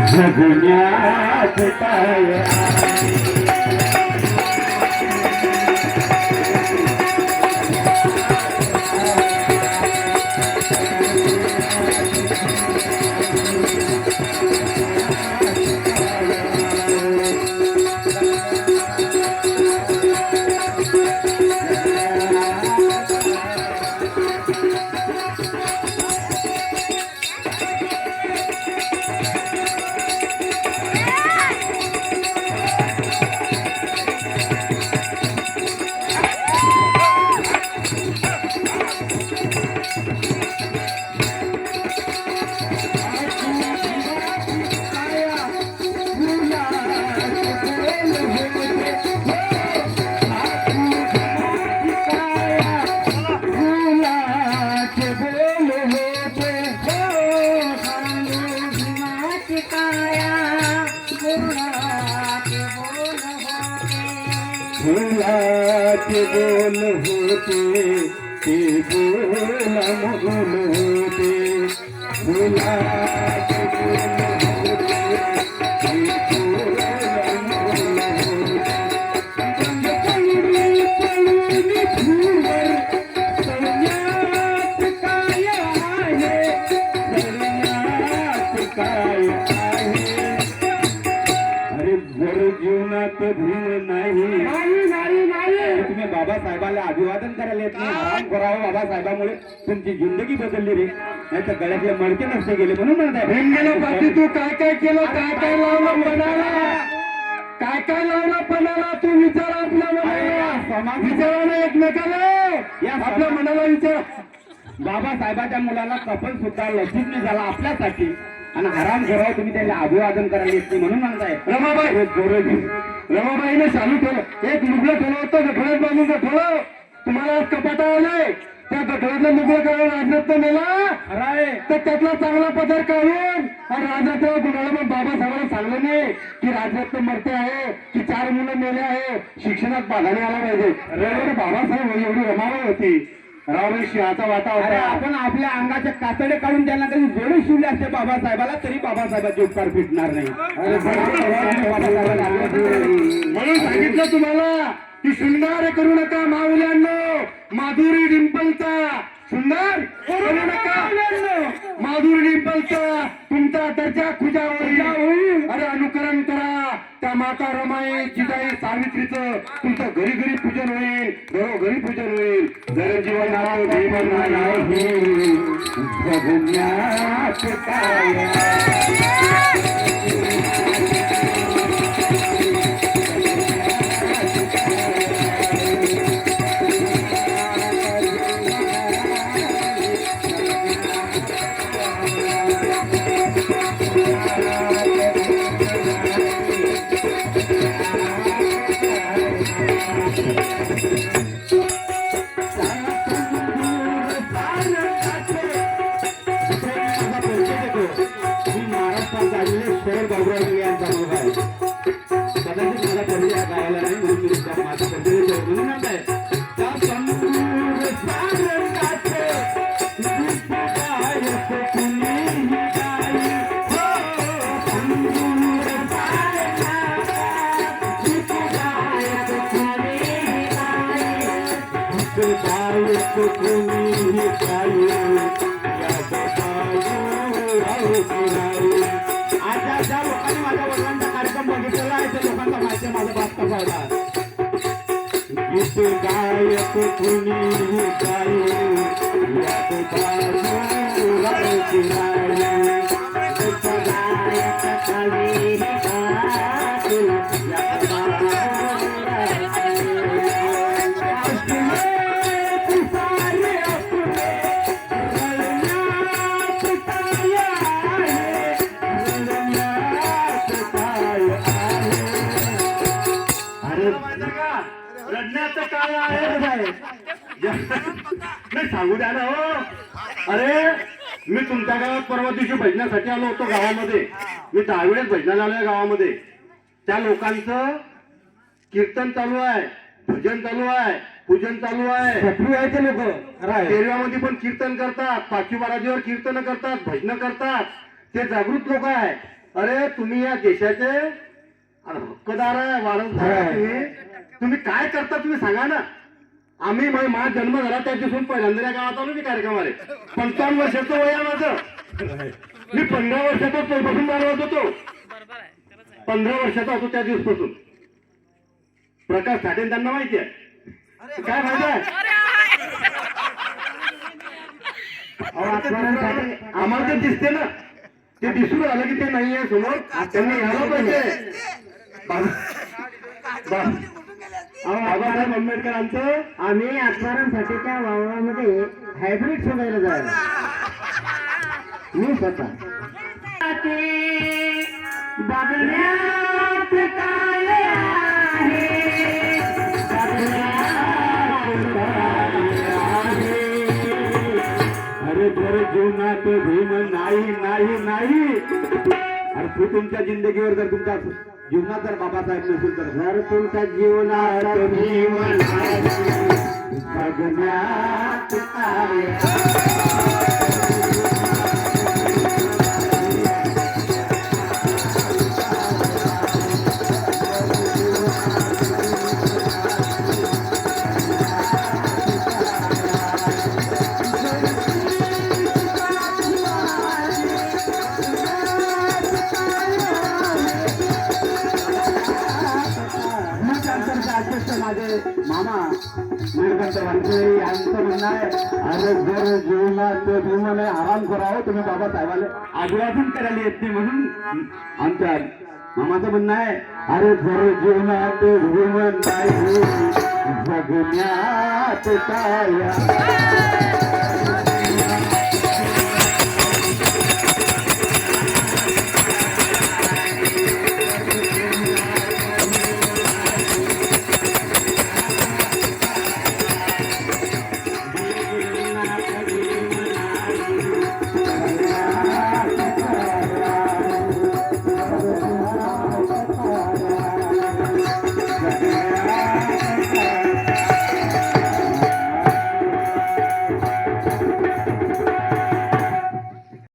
जगण्यात काय फुलाचे बोल होते ते बोल मगुल होते फुलाचे बोल होते ते बोल मगुल होते पळून फुलवर सळण्यात काय आहे सळण्यात काय आहे अरे जर जीवनात धीर नाही तुम्ही बाबासाहेबाला अभिवादन करायला येत नाही आराम करावं बाबासाहेबामुळे तुमची जिंदगी बदलली रे नाही तर गळ्यातले मडके नसते गेले म्हणून म्हणताय तू काय काय केलं काय काय लावलं मनाला काय काय लावलं पणाला तू विचार आपल्या मनाला विचारानं एकमेकाला या आपल्या मनाला विचार बाबासाहेबाच्या मुलाला कपल सुद्धा लक्षित झाला आपल्यासाठी आणि आराम करावं तुम्ही त्याला अभिवादन करायला येत नाही म्हणून म्हणताय रमाबाईने चालू ठेवलं एक लुगडं ठेवलं होतं गठोळ्यात बांधून गठोळं तुम्हाला आज कपाटा आलंय त्या गठोळ्यातलं लुगडं काढून राजरत्न नेला तर त्यातला चांगला पदर काढून आणि राजरत्न कुणाला पण बाबासाहेबांना सांगलं नाही की राजरत्न मरते आहे की 4 मुलं मेले आहे शिक्षणात बाधा नाही आला पाहिजे बाबासाहेब एवढी रमाबाई होती रावबाई शिवाचा वाटा होता आपण आपल्या अंगाचे कातडे काढून त्यांना कधी जोडे शिवले असते बाबासाहेबाला तरी बाबासाहेबाचे उपकार फिटणार नाही म्हणून सांगितलं तुम्हाला की शृंगार करू नका माऊल्यांनो माधुरी डिंपलचा शृंगार करू नका माधुरी डिंपलचा तुमचा दर्जा खुजा होईल अरे अनुकरण करा त्या माता रमाई जिजाई सावित्रीचं तुमचं घरी घरी पूजन होईल घरोघरी पूजन होईल जगजीवन नाव जीवन नाही जगण्यात काय शहर बाबूराव यांचा मुलगा आहे कदाचित मला परिचय गावाला नाही म्हणून मी माझा परिचय म्हणून म्हणताय आज ज्या लोकांनी माझ्या वडिलांचा कार्यक्रम बघितलेला आहे त्या लोकांना माहिती आहे माझा बाप कसा होता गीत गायक कुणी रडण्याचं काय आहे नाही सांगू द्या ना हो अरे मी तुमच्या गावात परवा दिवशी भजनासाठी आलो होतो गावामध्ये मी 10 वेळेस भजनाला आलोय गावामध्ये त्या लोकांचं कीर्तन चालू आहे भजन चालू आहे पूजन चालू आहे ते लोक केरळामध्ये पण कीर्तन करतात 5 बाराजीवर कीर्तन करतात भजन करतात ते जागृत लोक आहे अरे तुम्ही या देशाचे हक्कदार आहे, वारसदार आहे तुम्ही. तुम्ही काय करता तुम्ही सांगा ना. आम्ही माझा जन्म झाला त्या दिवसून पहिल्यांदा या गावात आलो मी कार्यक्रमाला. 55 वर्षाचं वय आहे माझं. मी 15 वर्षाचा पहिल्यापासून जाणवत होतो. 15 वर्षाचा होतो त्या दिवसपासून. प्रकाश साठे त्यांना माहिती आहे काय माहिती आहे. आम्हाला ते दिसते ना, ते दिसून आलं की ते नाही आहे समोर. त्यांनी यायला पाहिजे. बाबासाहेब आंबेडकरांचं आम्ही आत्मारांसाठीच्या वावरामध्ये हायब्रिड शोधायला जायला मी स्वतः बघण्यात काय आहे, अरे जर जीवनात भीम नाही नाही नाही. अरे तू तुमच्या जिंदगीवर जर तुमच्या जीवनात जर बाबासाहेब नसेल तर जर तुमच्या जीवनात भीम नाही, बघण्यात काय माझे मामा निळकंठ वानखेडे यांचं म्हणणं आहे, अरे जर जीवनात भीम नाही आराम करावं तुम्ही बाबासाहेबाला अभिवादन करायला येत नाही म्हणून आमच्या मामाचं म्हणणं आहे, अरे जर जीवनात भीम नाही जगण्यात काय